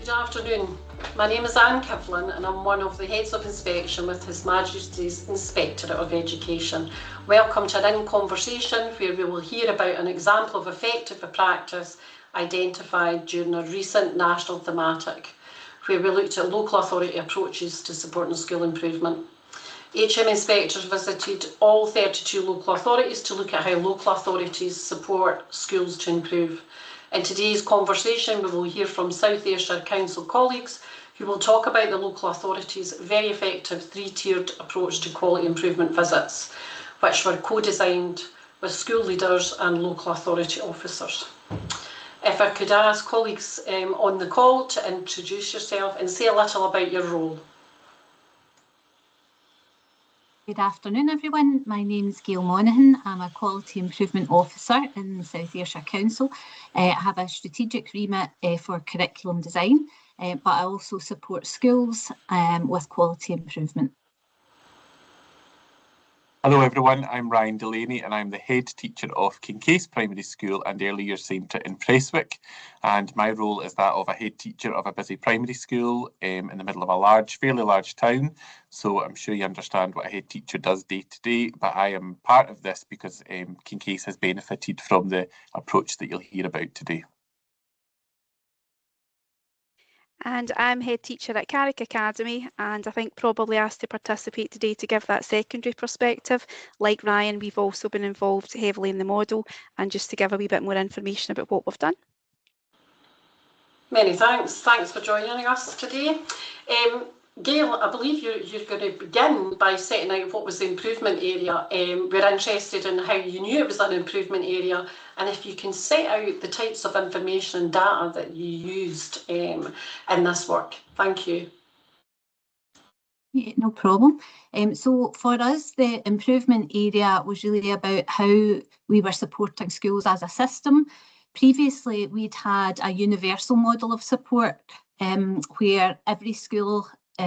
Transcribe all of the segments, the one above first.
Good afternoon. My name is Anne Kivlin and I'm one of the Heads of Inspection with His Majesty's Inspectorate of Education. Welcome to an in-conversation where we will hear about an example of effective practice identified during a recent national thematic, where we looked at local authority approaches to supporting school improvement. HM inspectors visited all 32 local authorities to look at how local authorities support schools to improve. In today's conversation, we will hear from South Ayrshire Council colleagues who will talk about the local authority's very effective three-tiered approach to quality improvement visits, which were co-designed with school leaders and local authority officers. If I could ask colleagues on the call to introduce yourself and say a little about your role. Good afternoon, everyone. My name is Gail Monaghan. I'm a Quality Improvement Officer in the South Ayrshire Council. I have a strategic remit for curriculum design, but I also support schools with quality improvement. Hello everyone, I'm Ryan Delaney and I'm the Head Teacher of Kincaise Primary School and Early Years Centre in Prestwick, and my role is that of a head teacher of a busy primary school in the middle of a fairly large town, so I'm sure you understand what a head teacher does day to day, but I am part of this because Kincaise has benefited from the approach that you'll hear about today. And I'm head teacher at Carrick Academy, and I think probably asked to participate today to give that secondary perspective. Like Ryan, we've also been involved heavily in the model, and just to give a wee bit more information about what we've done. Many thanks. Thanks for joining us today. Gail, I believe you're going to begin by setting out what was the improvement area. We're interested in how you knew it was an improvement area, and if you can set out the types of information and data that you used in this work. Thank you. Yeah, no problem. So for us, the improvement area was really about how we were supporting schools as a system. Previously, we'd had a universal model of support where every school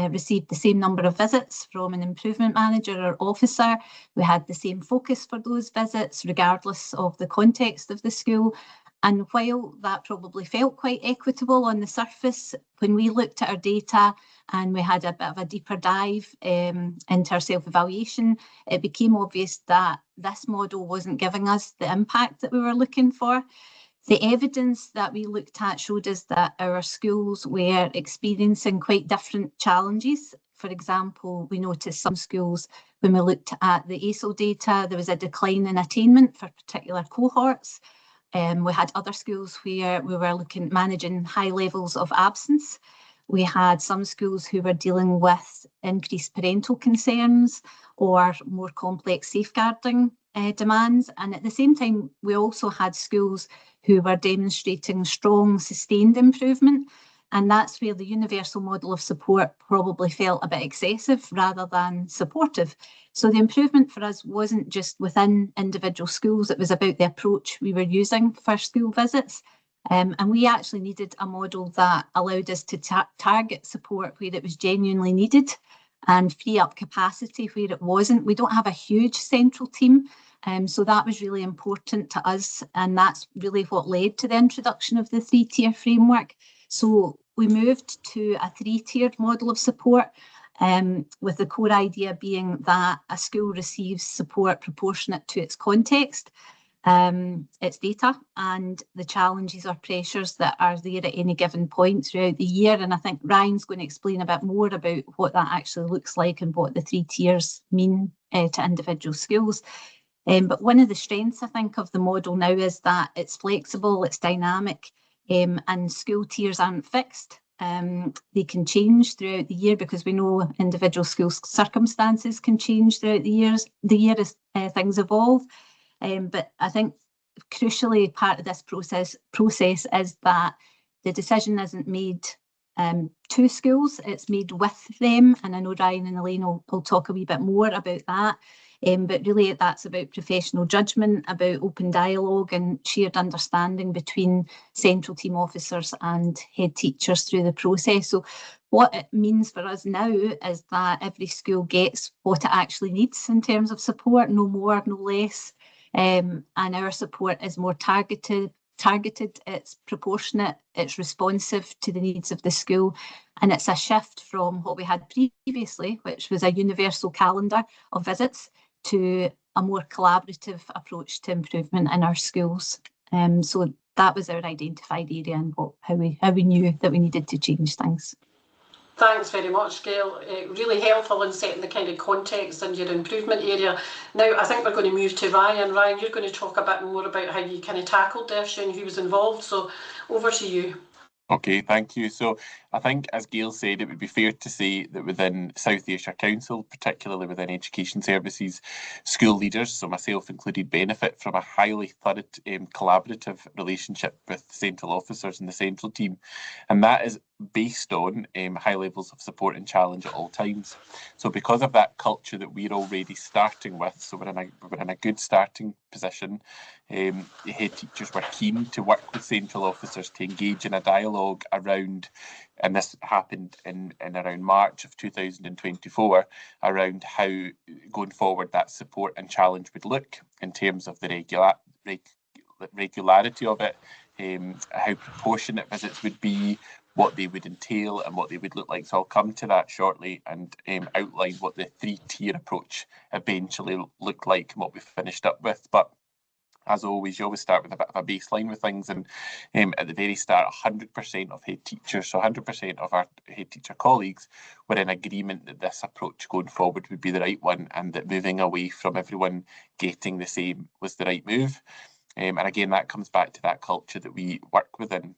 received the same number of visits from an improvement manager or officer. We had the same focus for those visits, regardless of the context of the school. And while that probably felt quite equitable on the surface, when we looked at our data and we had a bit of a deeper dive into our self-evaluation, it became obvious that this model wasn't giving us the impact that we were looking for. The evidence that we looked at showed us that our schools were experiencing quite different challenges. For example, we noticed some schools, when we looked at the ASO data, there was a decline in attainment for particular cohorts. We had other schools where we were managing high levels of absence. We had some schools who were dealing with increased parental concerns or more complex safeguarding demands. And at the same time, we also had schools who were demonstrating strong, sustained improvement. And that's where the universal model of support probably felt a bit excessive rather than supportive. So the improvement for us wasn't just within individual schools, it was about the approach we were using for school visits. And we actually needed a model that allowed us to target support where it was genuinely needed and free up capacity where it wasn't. We don't have a huge central team, so that was really important to us, and that's really what led to the introduction of the three-tier framework. So we moved to a three-tiered model of support, with the core idea being that a school receives support proportionate to its context, its data, and the challenges or pressures that are there at any given point throughout the year. And I think Ryan's going to explain a bit more about what that actually looks like and what the three tiers mean to individual schools. But one of the strengths, I think, of the model now is that it's flexible, it's dynamic, and school tiers aren't fixed. They can change throughout the year because we know individual school circumstances can change throughout the year as things evolve. But I think crucially part of this process is that the decision isn't made to schools, it's made with them. And I know Ryan and Elaine will talk a wee bit more about that. But really that's about professional judgment, about open dialogue and shared understanding between central team officers and head teachers through the process. So what it means for us now is that every school gets what it actually needs in terms of support, no more, no less. And our support is more targeted targeted, it's proportionate, it's responsive to the needs of the school, and it's a shift from what we had previously, which was a universal calendar of visits, to a more collaborative approach to improvement in our schools. So that was our identified area and how we knew that we needed to change things. Thanks very much, Gail. Really helpful in setting the kind of context in your improvement area. Now, I think we're going to move to Ryan. Ryan, you're going to talk a bit more about how you kind of tackled the issue and who was involved. So over to you. Okay, thank you. So I think, as Gail said, it would be fair to say that within South Ayrshire Council, particularly within education services, school leaders, so myself included, benefit from a highly thorough collaborative relationship with central officers and the central team. And that is based on high levels of support and challenge at all times. So because of that culture that we're already starting with, so we're in a good starting position, the head teachers were keen to work with central officers to engage in a dialogue around, and this happened in around March of 2024, around how going forward that support and challenge would look in terms of the regularity of it, how proportionate visits would be, what they would entail and what they would look like. So I'll come to that shortly and outline what the 3-tier approach eventually looked like and what we finished up with. But as always, you always start with a bit of a baseline with things, and at the very start, 100% of head teachers, so 100% of our head teacher colleagues, were in agreement that this approach going forward would be the right one, and that moving away from everyone getting the same was the right move. And again, that comes back to that culture that we work within.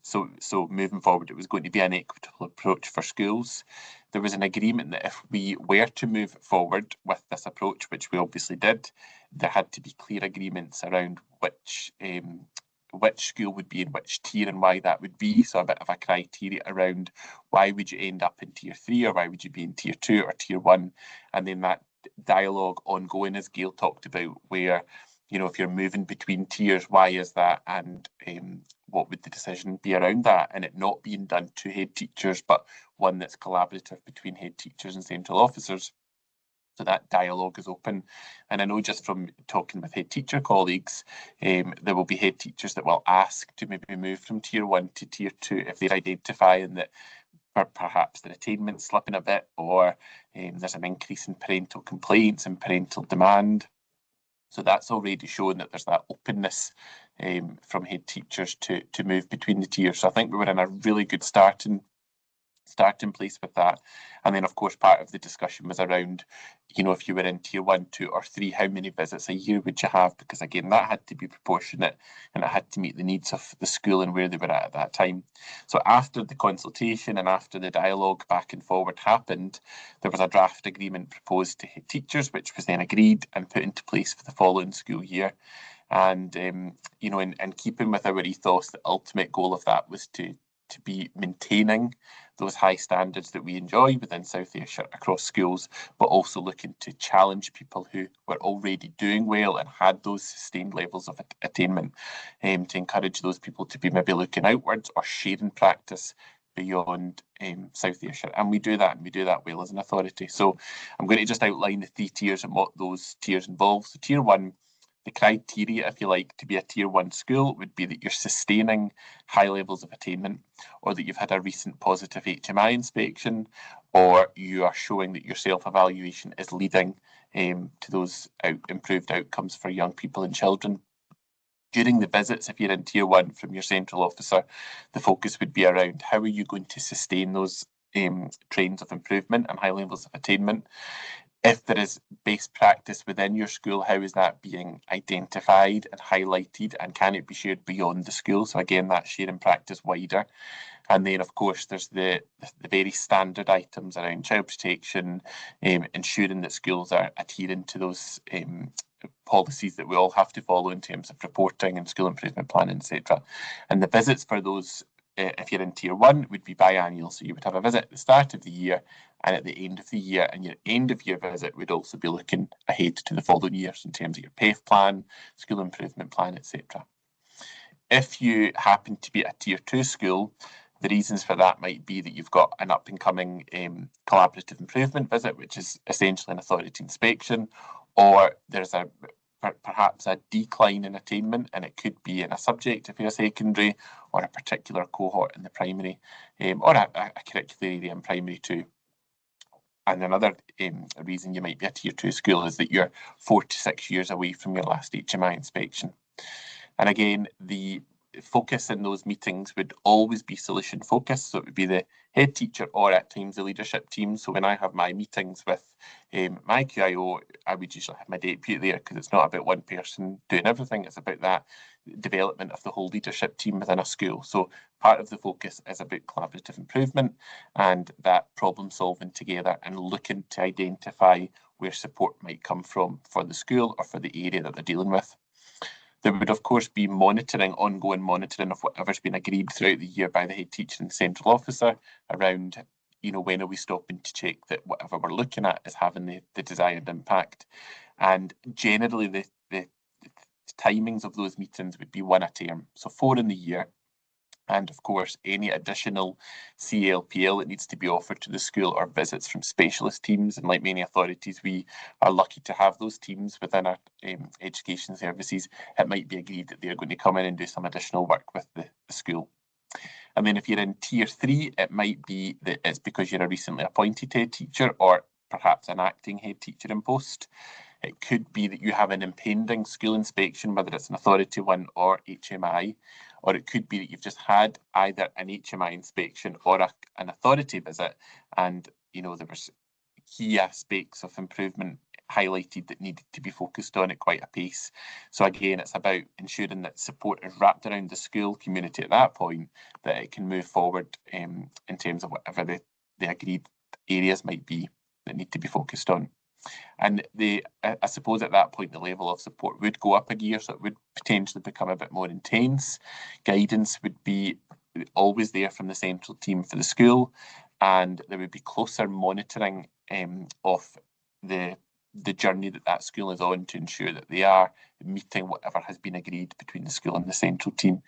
So moving forward, it was going to be an equitable approach for schools. There was an agreement that if we were to move forward with this approach, which we obviously did, there had to be clear agreements around which school would be in which tier and why that would be. So a bit of a criteria around why would you end up in tier 3 or why would you be in tier 2 or tier 1, and then that dialogue ongoing, as Gail talked about, where, you know, if you're moving between tiers, why is that, and what would the decision be around that, and it not being done to head teachers, but one that's collaborative between head teachers and central officers. So that dialogue is open. And I know just from talking with head teacher colleagues, there will be head teachers that will ask to maybe move from tier 1 to tier 2 if they're identifying that perhaps their attainment's slipping a bit, or there's an increase in parental complaints and parental demand. So that's already shown that there's that openness from head teachers to move between the tiers. So I think we were in a really good starting place with that. And then, of course, part of the discussion was around, you know, if you were in tier 1, 2 or 3, how many visits a year would you have? Because again, that had to be proportionate and it had to meet the needs of the school and where they were at that time. So after the consultation and after the dialogue back and forward happened, there was a draft agreement proposed to head teachers, which was then agreed and put into place for the following school year. And, you know, in keeping with our ethos, the ultimate goal of that was to be maintaining those high standards that we enjoy within South Ayrshire across schools, but also looking to challenge people who were already doing well and had those sustained levels of attainment, to encourage those people to be maybe looking outwards or sharing practice beyond South Ayrshire. And we do that, and we do that well as an authority. So I'm going to just outline the 3 tiers and what those tiers involve. So tier 1, the criteria, if you like, to be a tier 1 school would be that you're sustaining high levels of attainment, or that you've had a recent positive HMI inspection, or you are showing that your self-evaluation is leading to those improved outcomes for young people and children. During the visits, if you're in tier 1 from your central officer, the focus would be around how are you going to sustain those trends of improvement and high levels of attainment. If there is best practice within your school, how is that being identified and highlighted, and can it be shared beyond the school? So again, that's sharing practice wider. And then, of course, there's the very standard items around child protection, ensuring that schools are adhering to those policies that we all have to follow in terms of reporting and school improvement planning, etc. And the visits for those, if you're in tier 1, would be biannual. So you would have a visit at the start of the year and at the end of the year, and your end of year visit would also be looking ahead to the following years in terms of your PEF plan, school improvement plan, etc. If you happen to be at a tier 2 school, the reasons for that might be that you've got an up and coming collaborative improvement visit, which is essentially an authority inspection, or there's a perhaps a decline in attainment, and it could be in a subject if you're secondary, or a particular cohort in the primary, or a curricular area in primary too. And another reason you might be a Tier 2 school is that you're 4 to 6 years away from your last HMI inspection. And again, the focus in those meetings would always be solution focused. So it would be the head teacher or at times the leadership team. So when I have my meetings with my QIO, I would usually have my deputy there, because it's not about one person doing everything. It's about that development of the whole leadership team within a school. So part of the focus is about collaborative improvement and that problem solving together and looking to identify where support might come from for the school or for the area that they're dealing with. There would, of course, be ongoing monitoring of whatever's been agreed throughout the year by the head teacher and central officer around, when are we stopping to check that whatever we're looking at is having the desired impact. And generally, the timings of those meetings would be one a term, so 4 in the year. And of course, any additional CLPL that needs to be offered to the school or visits from specialist teams. And like many authorities, we are lucky to have those teams within our education services. It might be agreed that they're going to come in and do some additional work with the school. And then if you're in Tier 3, it might be that it's because you're a recently appointed head teacher or perhaps an acting head teacher in post. It could be that you have an impending school inspection, whether it's an authority one or HMI, or it could be that you've just had either an HMI inspection or an authority visit, and there was key aspects of improvement highlighted that needed to be focused on at quite a pace. So again, it's about ensuring that support is wrapped around the school community at that point, that it can move forward in terms of whatever the agreed areas might be that need to be focused on. And I suppose at that point, the level of support would go up a gear, so it would potentially become a bit more intense. Guidance would be always there from the central team for the school, and there would be closer monitoring of the journey that school is on to ensure that they are meeting whatever has been agreed between the school and the central team.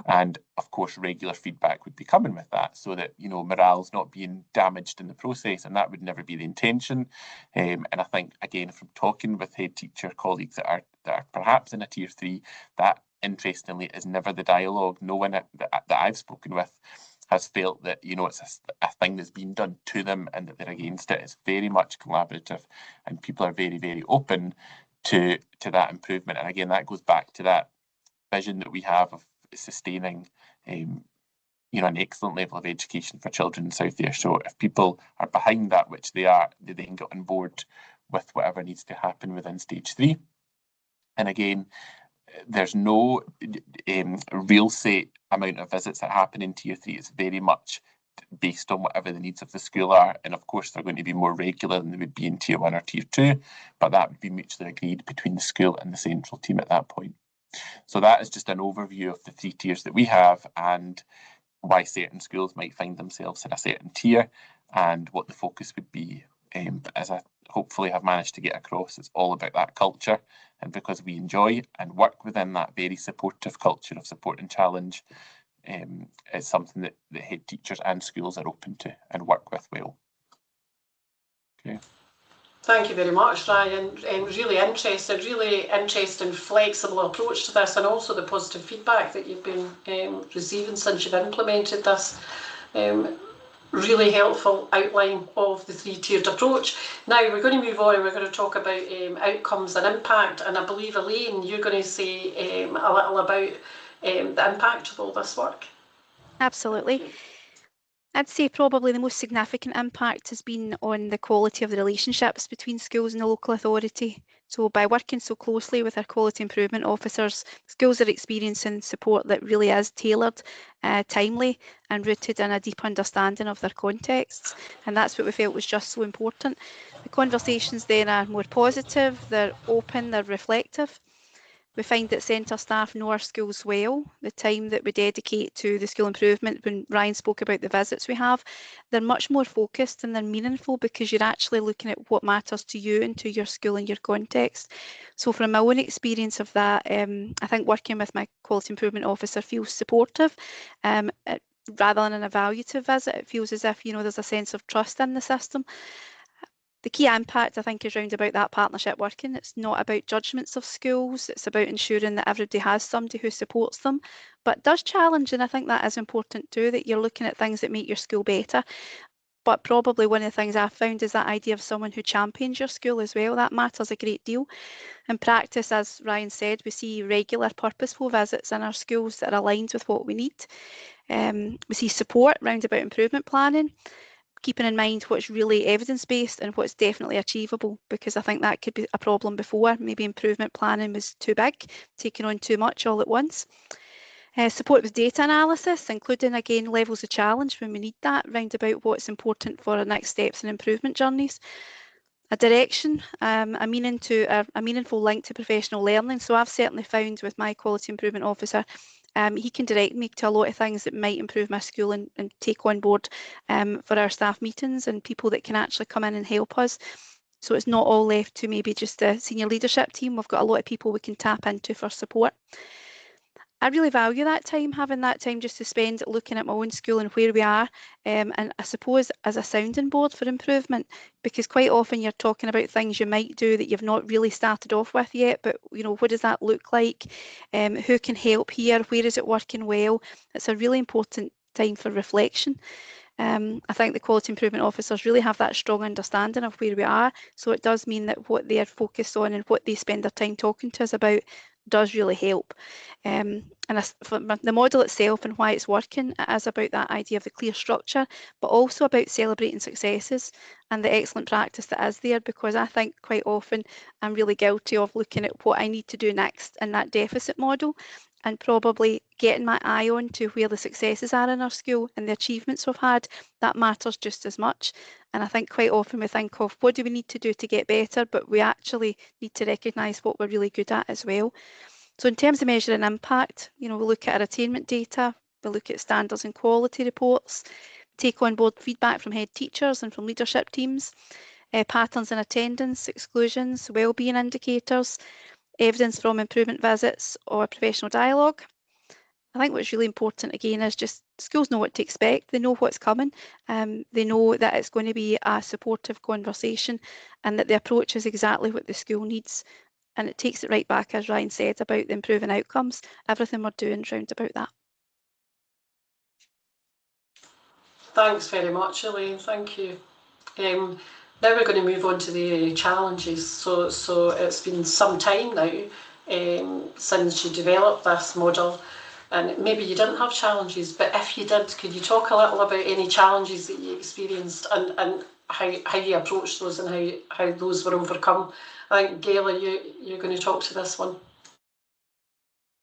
And of course, regular feedback would be coming with that, so that morale's not being damaged in the process, and that would never be the intention. And I think, again, from talking with head teacher colleagues that are perhaps in a Tier 3, that interestingly is never the dialogue. No one that I've spoken with has felt that it's a thing that's been done to them and that they're against it. It's very much collaborative, and people are very, very open to that improvement. And again, that goes back to that vision that we have of sustaining an excellent level of education for children in South Ayrshire. So if people are behind that, which they are, they then get on board with whatever needs to happen within stage 3. And again, there's no real set amount of visits that happen in Tier 3. It's very much based on whatever the needs of the school are, and of course they're going to be more regular than they would be in Tier 1 or Tier 2, but that would be mutually agreed between the school and the central team at that point. So that is just an overview of the 3 tiers that we have, and why certain schools might find themselves in a certain tier, and what the focus would be. But as I hopefully have managed to get across, it's all about that culture, and because we enjoy and work within that very supportive culture of support and challenge, it's something that the head teachers and schools are open to and work with well. Okay. Thank you very much, Ryan. Really interesting, flexible approach to this, and also the positive feedback that you've been receiving since you've implemented this. Really helpful outline of the 3-tiered approach. Now we're going to move on and we're going to talk about outcomes and impact, and I believe, Elaine, you're going to say a little about the impact of all this work. Absolutely. I'd say probably the most significant impact has been on the quality of the relationships between schools and the local authority. So by working so closely with our quality improvement officers, schools are experiencing support that really is tailored, timely, and rooted in a deep understanding of their contexts. And that's what we felt was just so important. The conversations then are more positive, they're open, they're reflective. We find that centre staff know our schools well. The time that we dedicate to the school improvement, when Ryan spoke about the visits we have, they're much more focused and they're meaningful because you're actually looking at what matters to you and to your school and your context. So from my own experience of that, I think working with my quality improvement officer feels supportive. Rather than an evaluative visit, it feels as if there's a sense of trust in the system. The key impact, I think, is round about that partnership working. It's not about judgments of schools, it's about ensuring that everybody has somebody who supports them, but does challenge, and I think that is important too, that you're looking at things that make your school better. But probably one of the things I've found is that idea of someone who champions your school as well. That matters a great deal. In practice, as Ryan said, we see regular purposeful visits in our schools that are aligned with what we need. We see support round about improvement planning, keeping in mind what's really evidence-based and what's definitely achievable, because I think that could be a problem before. Maybe improvement planning was too big, taking on too much all at once. Support with data analysis, including again levels of challenge when we need that, round about what's important for our next steps and improvement journeys. A direction, a meaningful link to professional learning. So I've certainly found with my quality improvement officer, he can direct me to a lot of things that might improve my school and take on board for our staff meetings and people that can actually come in and help us. So it's not all left to maybe just a senior leadership team. We've got a lot of people we can tap into for support. I really value that time, having that time just to spend looking at my own school and where we are, and I suppose as a sounding board for improvement, because quite often you're talking about things you might do that you've not really started off with yet, but you know, what does that look like? Who can help here? Where is it working well? It's a really important time for reflection. I think the quality improvement officers really have that strong understanding of where we are, so it does mean that what they are focused on and what they spend their time talking to us about does really help. And for the model itself and why it's working, it is about that idea of the clear structure, but also about celebrating successes and the excellent practice that is there, because I think quite often I'm really guilty of looking at what I need to do next in that deficit model, and probably getting my eye on to where the successes are in our school and the achievements we've had. That matters just as much. And I think quite often we think of what do we need to do to get better, but we actually need to recognise what we're really good at as well. So in terms of measuring impact, you know, we look at our attainment data, we look at standards and quality reports, take on board feedback from head teachers and from leadership teams, patterns in attendance, exclusions, wellbeing indicators, evidence from improvement visits or professional dialogue. I think what's really important again is just schools know what to expect. They know what's coming. They know that it's going to be a supportive conversation and that the approach is exactly what the school needs. And it takes it right back, as Ryan said, about the improving outcomes. Everything we're doing round about that. Thanks very much, Elaine. Thank you. Now we're going to move on to the challenges. So it's been some time now since you developed this model, and maybe you didn't have challenges, but if you did, could you talk a little about any challenges that you experienced and how you approached those and how those were overcome? I think, Gail, you're going to talk to this one.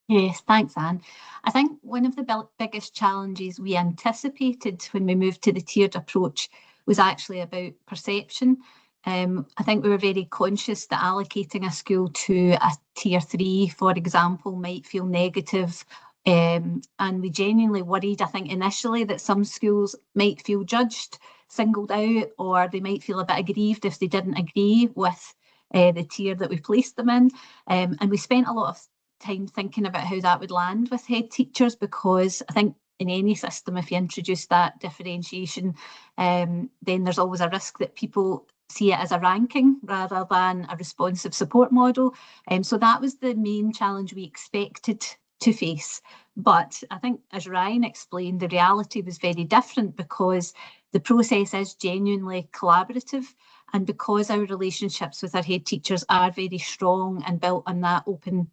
Yes, thanks, Anne. I think one of the biggest challenges we anticipated when we moved to the tiered approach was actually about perception. I think we were very conscious that allocating a school to a tier 3, for example, might feel negative. And we genuinely worried, I think, initially that some schools might feel judged, singled out, or they might feel a bit aggrieved if they didn't agree with the tier that we placed them in. And we spent a lot of time thinking about how that would land with head teachers, because I think in any system, if you introduce that differentiation, then there's always a risk that people see it as a ranking rather than a responsive support model. So that was the main challenge we expected to face. But I think, as Ryan explained, the reality was very different, because the process is genuinely collaborative, and because our relationships with our head teachers are very strong and built on that open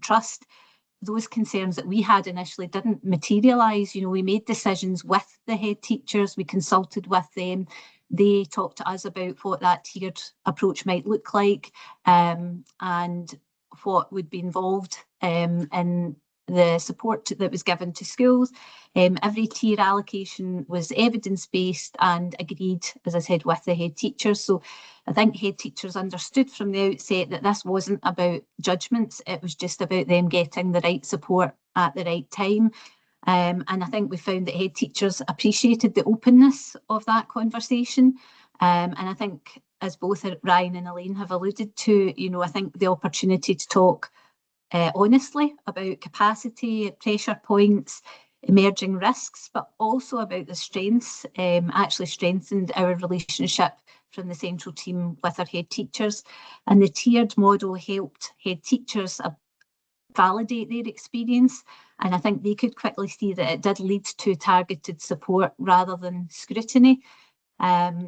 trust, those concerns that we had initially didn't materialise. You know, we made decisions with the head teachers, we consulted with them, they talked to us about what that tiered approach might look like, and what would be involved in the support that was given to schools. Every tier allocation was evidence-based and agreed, as I said, with the head teachers. So I think head teachers understood from the outset that this wasn't about judgments, it was just about them getting the right support at the right time. And I think we found that head teachers appreciated the openness of that conversation. And I think, as both Ryan and Elaine have alluded to, you know, I think the opportunity to talk honestly about capacity, pressure points, emerging risks, but also about the strengths, actually strengthened our relationship from the central team with our head teachers. And the tiered model helped head teachers validate their experience. And I think they could quickly see that it did lead to targeted support rather than scrutiny.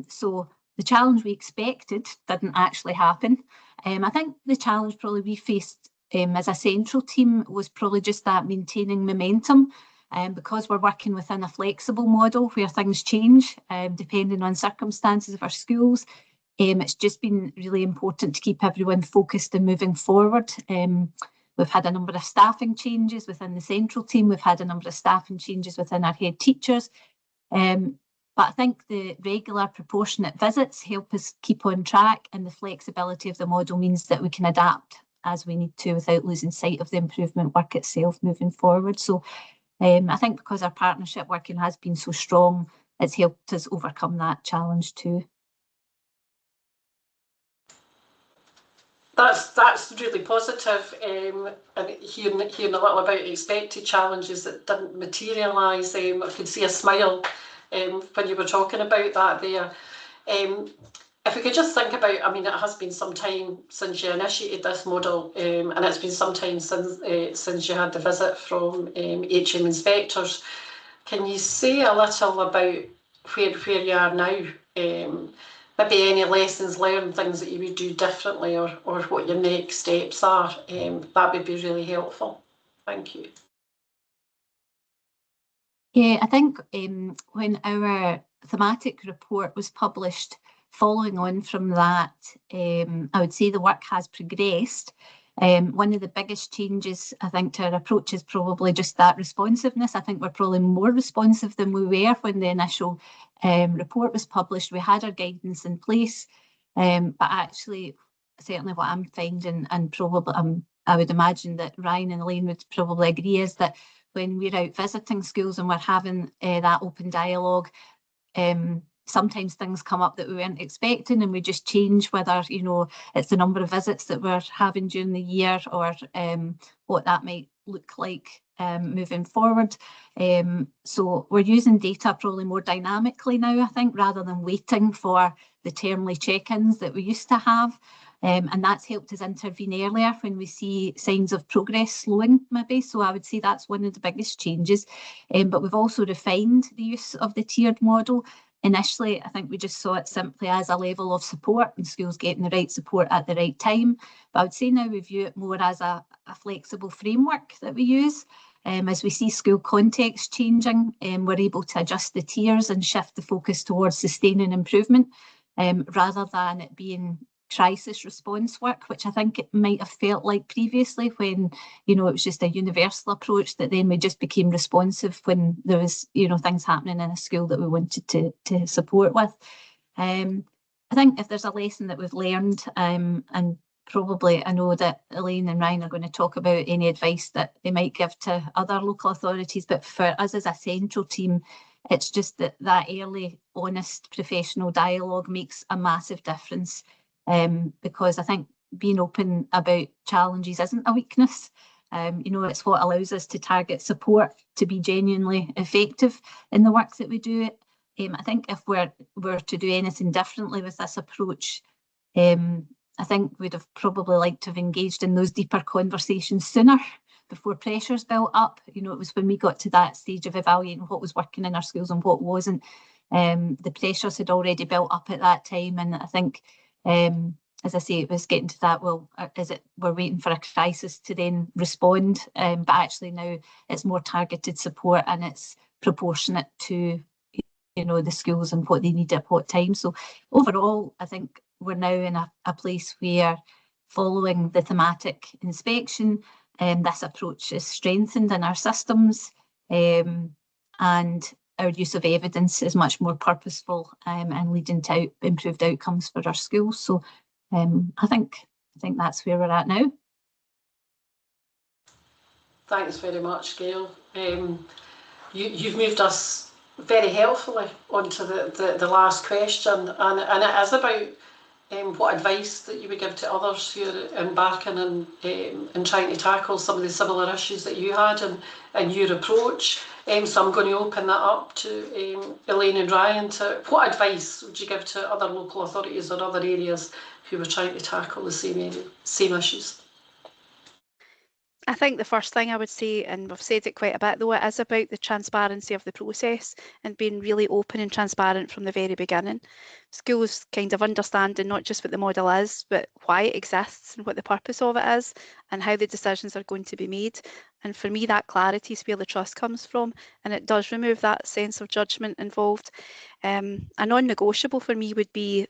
So the challenge we expected didn't actually happen. I think the challenge probably we faced as a central team was probably just that maintaining momentum. Because we're working within a flexible model where things change depending on circumstances of our schools, it's just been really important to keep everyone focused and moving forward. We've had a number of staffing changes within the central team. We've had a number of staffing changes within our head teachers. But I think the regular proportionate visits help us keep on track, and the flexibility of the model means that we can adapt as we need to without losing sight of the improvement work itself moving forward. So I think because our partnership working has been so strong, it's helped us overcome that challenge too. That's really positive, and hearing a little about expected challenges that didn't materialise. I could see a smile when you were talking about that there. If we could just think about, I mean, it has been some time since you initiated this model, and it's been some time since you had the visit from HM inspectors. Can you say a little about where you are now? Maybe any lessons learned, things that you would do differently, or what your next steps are. That would be really helpful. Thank you. Yeah, I think when our thematic report was published, following on from that, I would say the work has progressed. One of the biggest changes, I think, to our approach is probably just that responsiveness. I think we're probably more responsive than we were when the initial report was published. We had our guidance in place, but actually, certainly what I'm finding, and probably I would imagine that Ryan and Elaine would probably agree, is that when we're out visiting schools and we're having that open dialogue, sometimes things come up that we weren't expecting, and we just change whether, you know, it's the number of visits that we're having during the year, or what that might look like moving forward. So we're using data probably more dynamically now, I think, rather than waiting for the termly check-ins that we used to have. And that's helped us intervene earlier when we see signs of progress slowing, maybe. So I would say that's one of the biggest changes. But we've also refined the use of the tiered model. Initially, I think we just saw it simply as a level of support and schools getting the right support at the right time. But I would say now we view it more as a flexible framework that we use. As we see school context changing, we're able to adjust the tiers and shift the focus towards sustaining improvement, rather than it being crisis response work, which I think it might have felt like previously when, you know, it was just a universal approach that then we just became responsive when there was, you know, things happening in a school that we wanted to support with. I think if there's a lesson that we've learned, and probably I know that Elaine and Ryan are going to talk about any advice that they might give to other local authorities, but for us as a central team, it's just that early, honest, professional dialogue makes a massive difference. Because I think being open about challenges isn't a weakness. You know, it's what allows us to target support to be genuinely effective in the work that we do. I think if we're to do anything differently with this approach, I think we'd have probably liked to have engaged in those deeper conversations sooner, before pressures built up. You know, it was when we got to that stage of evaluating what was working in our schools and what wasn't. The pressures had already built up at that time, and I think, as I say, it was getting to that, well, is it we're waiting for a crisis to then respond, but actually now it's more targeted support and it's proportionate to, you know, the schools and what they need at what time. So overall, I think we're now in a place where, following the thematic inspection, this approach is strengthened in our systems, and our use of evidence is much more purposeful, and leading to improved outcomes for our schools. So I think that's where we're at now. Thanks very much, Gail. You've moved us very helpfully onto the last question, and it is about what advice that you would give to others who are embarking in trying to tackle some of the similar issues that you had and your approach. So I'm going to open that up to Elaine and Ryan. What advice would you give to other local authorities or other areas who were trying to tackle the same issues? I think the first thing I would say, and we've said it quite a bit though, it is about the transparency of the process and being really open and transparent from the very beginning. Schools kind of understanding not just what the model is, but why it exists and what the purpose of it is and how the decisions are going to be made. And for me, that clarity is where the trust comes from, and it does remove that sense of judgment involved. A non-negotiable for me would be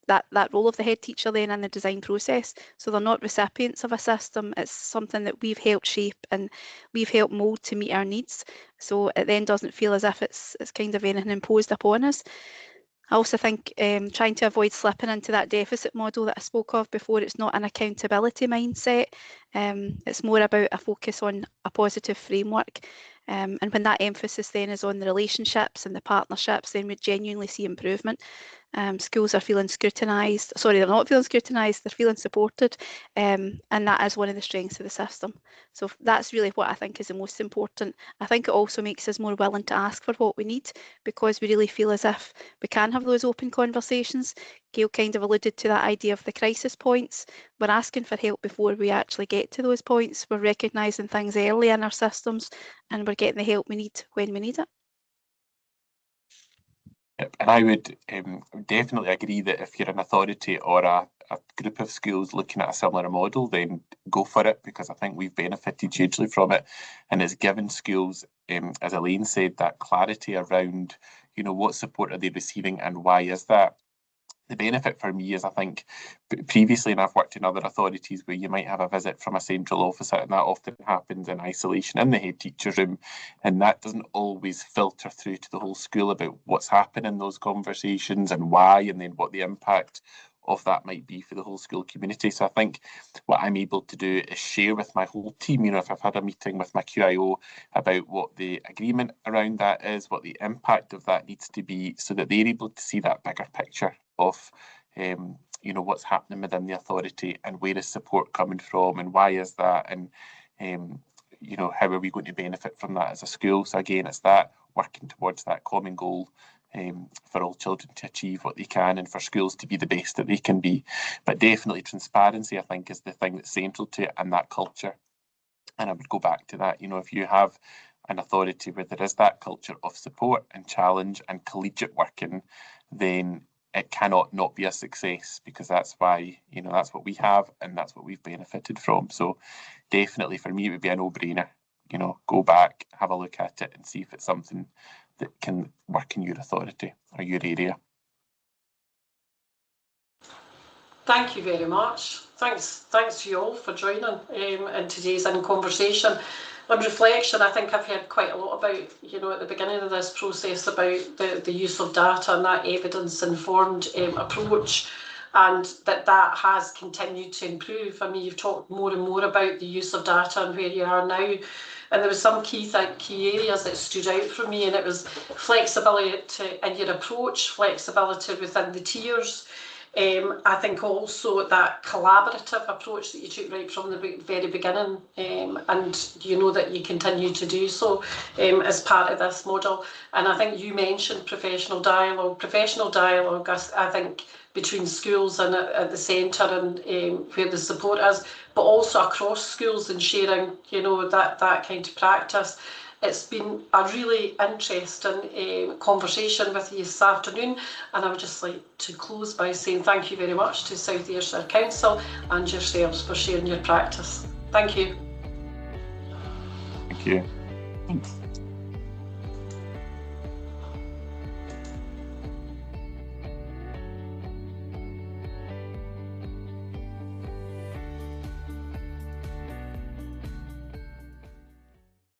that role of the head teacher then in the design process. So they're not recipients of a system, it's something that we've helped shape and we've helped mould to meet our needs. So it then doesn't feel as if it's kind of anything imposed upon us. I also think trying to avoid slipping into that deficit model that I spoke of before, it's not an accountability mindset. It's more about a focus on a positive framework. And when that emphasis then is on the relationships and the partnerships, then we genuinely see improvement. Schools are feeling scrutinised. Sorry, they're not feeling scrutinised, they're feeling supported. And that is one of the strengths of the system. So that's really what I think is the most important. I think it also makes us more willing to ask for what we need, because we really feel as if we can have those open conversations. Gail kind of alluded to that idea of the crisis points. We're asking for help before we actually get to those points. We're recognising things early in our systems and we're getting the help we need when we need it. And I would definitely agree that if you're an authority or a group of schools looking at a similar model, then go for it, because I think we've benefited hugely from it, and it's given schools, as Elaine said, that clarity around, you know, what support are they receiving and why is that. The benefit for me is, I think, previously, and I've worked in other authorities where you might have a visit from a central officer, and that often happens in isolation in the head teacher room, and that doesn't always filter through to the whole school about what's happened in those conversations and why, and then what the impact of that might be for the whole school community. So I think what I'm able to do is share with my whole team, you know, if I've had a meeting with my QIO about what the agreement around that is, what the impact of that needs to be, so that they're able to see that bigger picture of you know, what's happening within the authority and where is support coming from and why is that, and you know, how are we going to benefit from that as a school. So again, it's that working towards that common goal for all children to achieve what they can and for schools to be the best that they can be. But definitely transparency, I think, is the thing that's central to it, and that culture. And I would go back to that, you know, if you have an authority where there is that culture of support and challenge and collegiate working, then it cannot not be a success, because that's why, you know, that's what we have and that's what we've benefited from. So definitely for me, it would be a no-brainer, you know, go back, have a look at it and see if it's something that can work in your authority or your area. Thank you very much. Thanks to you all for joining in today's conversation. On reflection, I think I've heard quite a lot about, you know, at the beginning of this process about the use of data and that evidence-informed approach, and that has continued to improve. I mean, you've talked more and more about the use of data and where you are now. And there were some key areas that stood out for me, and it was flexibility in your approach, flexibility within the tiers. I think also that collaborative approach that you took right from the very beginning, and you know that you continue to do so as part of this model. And I think you mentioned professional dialogue. Professional dialogue, I think, between schools and at the centre and where the support is, but also across schools and sharing, you know, that kind of practice. It's been a really interesting conversation with you this afternoon, and I would just like to close by saying thank you very much to South Ayrshire Council and yourselves for sharing your practice. Thank you. Thank you. Thanks.